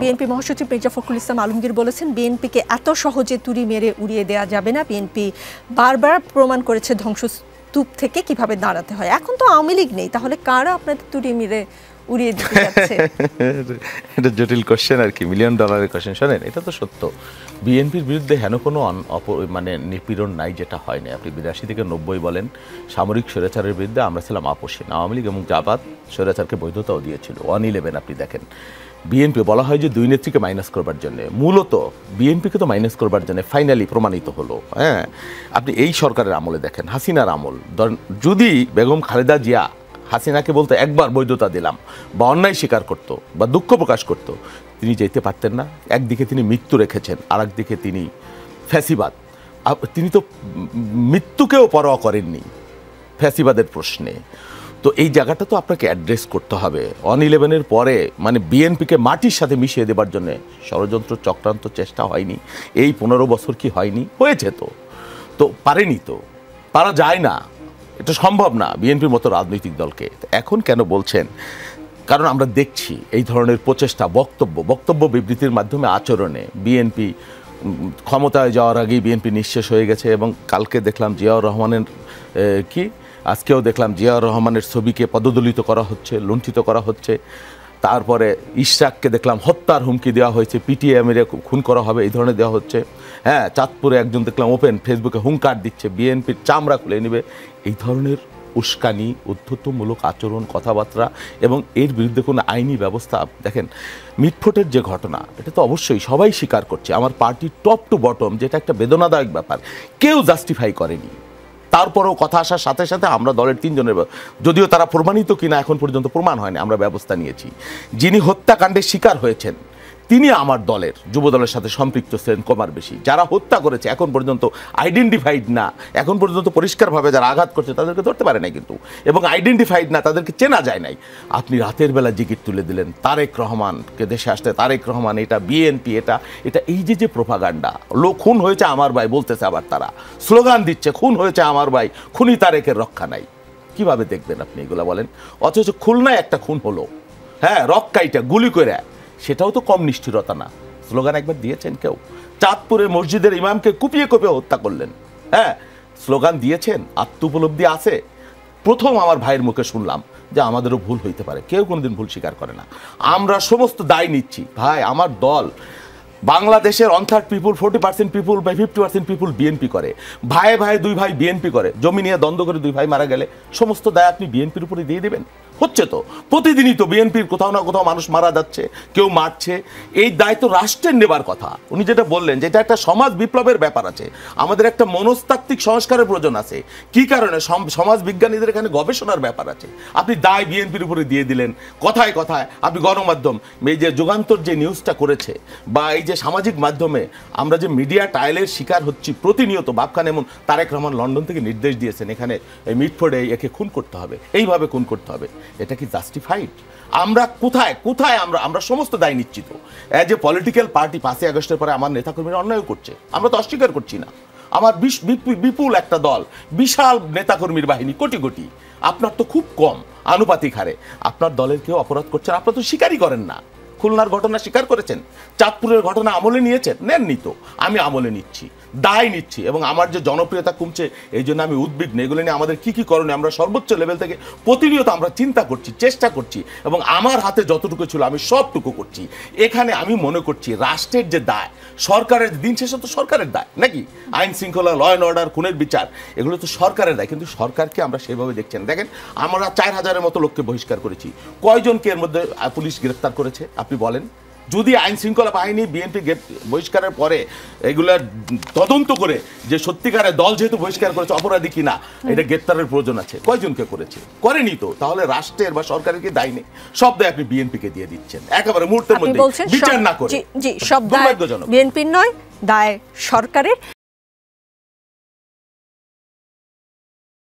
BNP মহাসচিব মির্জা ফখরুল ইসলাম আলমগীর বলেছেন বিএনপিকে এত সহজে তুড়ি মেরে উড়িয়ে দেওয়া যাবে না। বিএনপি বারবার প্রমাণ করেছে ধ্বংসস্তূপ থেকে কিভাবে দাঁড়াতে হয়। এখন তো আওয়ামী লীগ নেই, তাহলে কারা আপনাদের তুড়ি মেরে উড়িয়ে দিতে যাচ্ছে? এটা জটিল কোশ্চেন আর কি, $1 মিলিয়ন কোশ্চেন। শোনেন, এটা তো সত্য, বিএনপির বিরুদ্ধে হেন কোনো মানে নিপীড়ন নাই যেটা হয় না। আপনি 82 থেকে 90 বলেন, সামরিক স্বৈরাচারের বিরুদ্ধে আমরা ছিলাম আপোষহীন। আওয়ামী লীগ এবং জামাত স্বৈরাচারকে বৈধতাও দিয়েছিল। 111 আপনি দেখেন, বিএনপি বলা হয় যে দুই নেত্রীকে মাইনাস করবার জন্য, মূলত বিএনপিকে তো মাইনাস করবার জন্য ফাইনালি প্রমাণিত হলো। হ্যাঁ, আপনি এই সরকারের আমলে দেখেন, হাসিনার আমল, যদি বেগম খালেদা জিয়া হাসিনাকে বলতে একবার বৈধতা দিলাম বা অন্যায় স্বীকার করতো বা দুঃখ প্রকাশ করতো, তিনি যেতে পারতেন না। একদিকে তিনি মৃত্যু রেখেছেন, আর একদিকে তিনি ফ্যাসিবাদ। তিনি তো মৃত্যুকেও পরোয়া করেননি ফ্যাসিবাদের প্রশ্নে। তো এই জায়গাটা তো আপনাকে অ্যাড্রেস করতে হবে। 111 পরে মানে বিএনপিকে মাটির সাথে মিশিয়ে দেবার জন্য ষড়যন্ত্র চক্রান্ত চেষ্টা হয়নি? এই 15 বছর কি হয়নি? হয়েছে তো পারেনি, তো পারা যায় না, এটা সম্ভব না বিএনপির মতো রাজনৈতিক দলকে। এখন কেন বলছেন? কারণ আমরা দেখছি এই ধরনের প্রচেষ্টা, বক্তব্য বিবৃতির মাধ্যমে, আচরণে বিএনপি ক্ষমতায় যাওয়ার আগেই বিএনপি নিঃশেষ হয়ে গেছে। এবং কালকে দেখলাম জিয়াউর রহমানের আজকেও দেখলাম জিয়াউর রহমানের ছবিকে পদদলিত করা হচ্ছে, লুণ্ঠিত করা হচ্ছে। তারপরে ইশরাককে দেখলাম হত্যার হুমকি দেওয়া হয়েছে, পিটিয়ে মেরে খুন করা হবে, এই ধরনের দেওয়া হচ্ছে। হ্যাঁ, চাঁদপুরে একজন দেখলাম ওপেন ফেসবুকে হুঙ্কার দিচ্ছে বিএনপির চামড়া খুলে নেবে। এই ধরনের উস্কানি, উদ্ধত্তমূলক আচরণ, কথাবার্তা, এবং এর বিরুদ্ধে কোনো আইনি ব্যবস্থা। দেখেন, মিটফোটের যে ঘটনা, এটা তো অবশ্যই সবাই স্বীকার করছে। আমার পার্টির টপ টু বটম, যেটা একটা বেদনাদায়ক ব্যাপার, কেউ জাস্টিফাই করেনি। তারপরেও কথা আসার সাথে সাথে আমরা দলের 3 জনের, যদিও তারা প্রমাণিত কিনা এখন পর্যন্ত প্রমাণ হয়নি, আমরা ব্যবস্থা নিয়েছি। যিনি হত্যাকাণ্ডের শিকার হয়েছেন তিনি আমার দলের যুব দলের সাথে সম্পৃক্ত ছিলেন কমার বেশি। যারা হত্যা করেছে এখন পর্যন্ত আইডেন্টিফাইড না, এখন পর্যন্ত পরিষ্কারভাবে যারা আঘাত করছে তাদেরকে ধরতে পারে নাই কিন্তু, এবং আইডেন্টিফাইড না, তাদেরকে চেনা যায় নাই। আপনি রাতের বেলা জিকির তুলে দিলেন তারেক রহমানকে, দেশে আসতে তারেক রহমান, এটা বিএনপি, এটা এই যে প্রোপাগান্ডা। লোক খুন হয়েছে আমার ভাই বলতেছে, আবার তারা স্লোগান দিচ্ছে খুন হয়েছে আমার ভাই, খুনি তারেকের রক্ষা নাই। কিভাবে দেখবেন আপনি এগুলা বলেন? অথচ খুলনায় একটা খুন হলো, হ্যাঁ, রক্কাইটা গুলি করে, সেটাও তো কম নিষ্ঠুরতা না। স্লোগান একবার দিয়েছেন কেউ? চাঁদপুরে মসজিদের ইমামকে কুপিয়ে কুপিয়ে হত্যা করলেন, হ্যাঁ, স্লোগান দিয়েছেন? আত্ম উপলব্ধি আছে? প্রথম আমার ভাইয়ের মুখে শুনলাম যে আমাদেরও ভুল হইতে পারে। কেউ কোনোদিন ভুল স্বীকার করে না। আমরা সমস্ত দায় নিচ্ছি। ভাই, আমার দল বাংলাদেশের 1/3 পিপুল, 40% পিপুল বা 50% পিপুল বিএনপি করে। ভাই 2 ভাই বিএনপি করে। জমি নিয়ে দ্বন্দ্ব করে 2 ভাই মারা গেলে সমস্ত দায় আপনি বিএনপির উপরে দিয়ে দেবেন? হচ্ছে তো প্রতিদিনই তো বিএনপির কোথাও না কোথাও মানুষ মারা যাচ্ছে, কেউ মারছে। এই দায়িত্ব রাষ্ট্রের নেবার কথা। উনি যেটা বললেন যে এটা একটা সমাজ বিপ্লবের ব্যাপার আছে, আমাদের একটা মনস্তাত্ত্বিক সংস্কারের প্রয়োজন আছে। কি কারণে? সমাজ বিজ্ঞানীদের এখানে গবেষণার ব্যাপার আছে। আপনি দায় বিএনপির উপরে দিয়ে দিলেন কথায় কথায়। আপনি গণমাধ্যম, এই যে যুগান্তর যে নিউজটা করেছে, বা এই যে সামাজিক মাধ্যমে আমরা যে মিডিয়া ট্রায়ালের শিকার হচ্ছি প্রতিনিয়ত, ভাবখান এমন তারেক রহমান লন্ডন থেকে নির্দেশ দিয়েছেন এখানে মিটফোর্ডে একে খুন করতে হবে, এইভাবে খুন করতে হবে। এটা কি জাস্টিফাইড? আমরা কোথায় আমরা সমস্ত দায় নিশ্চিত। এজ এ পলিটিক্যাল পার্টি 5ই আগস্টের পরে আমার নেতাকর্মীরা অন্যায় করছে, আমরা তো অস্বীকার করছি না। আমার বিপুল একটা দল, বিশাল নেতাকর্মীর বাহিনী, কোটি কোটি। আপনার তো খুব কম আনুপাতিক হারে। আপনার দলের কেউ অপরাধ করছেন, আপনার তো স্বীকারই করেন না। খুলনার ঘটনা স্বীকার করেছেন, চাঁদপুরের ঘটনা আমলে নিয়েছেন? নেননি তো। আমি আমলে নিচ্ছি, দায় নিচ্ছি, এবং আমার যে জনপ্রিয়তা কমছে এই জন্য আমি উদ্বিগ্ন। এগুলো নিয়ে আমাদের কি করণীয় আমরা সর্বোচ্চ লেভেল থেকে প্রতিনিয়ত আমরা চিন্তা করছি, চেষ্টা করছি, এবং আমার হাতে যতটুকু ছিল আমি সবটুকু করছি। এখানে আমি মনে করছি রাষ্ট্রের যে দায়, সরকারের, দিন শেষে তো সরকারের দায় নাকি, আইন শৃঙ্খলা, ল অ্যান্ড অর্ডার, খুনের বিচার, এগুলো তো সরকারের দায়। কিন্তু সরকারকে আমরা সেভাবে দেখছি না। দেখেন, আমরা 4000-এর মতো লোককে বহিষ্কার করেছি, কয়জনকে এর মধ্যে পুলিশ গ্রেফতার করেছে আপনি বলেন? যদি আইন শৃঙ্খলা বাহিনী বিএনপি বহিষ্কারের পরে এগুলা তদন্ত করে যে সত্যিকারের দল যেহেতু বহিষ্কার করেছে অপরাধী কিনা, এটা গ্রেপ্তারের প্রয়োজন আছে, কয়জনকে করেছে? করেনি তো। তাহলে রাষ্ট্রের বা সরকারের কি দায় নেই? সব দায় আপনি বিএনপিকে দিয়ে দিচ্ছেন একেবারে মুহূর্তের মধ্যে বিচার না করে। জি, সব দায় বিএনপির নয়, দায় সরকারের।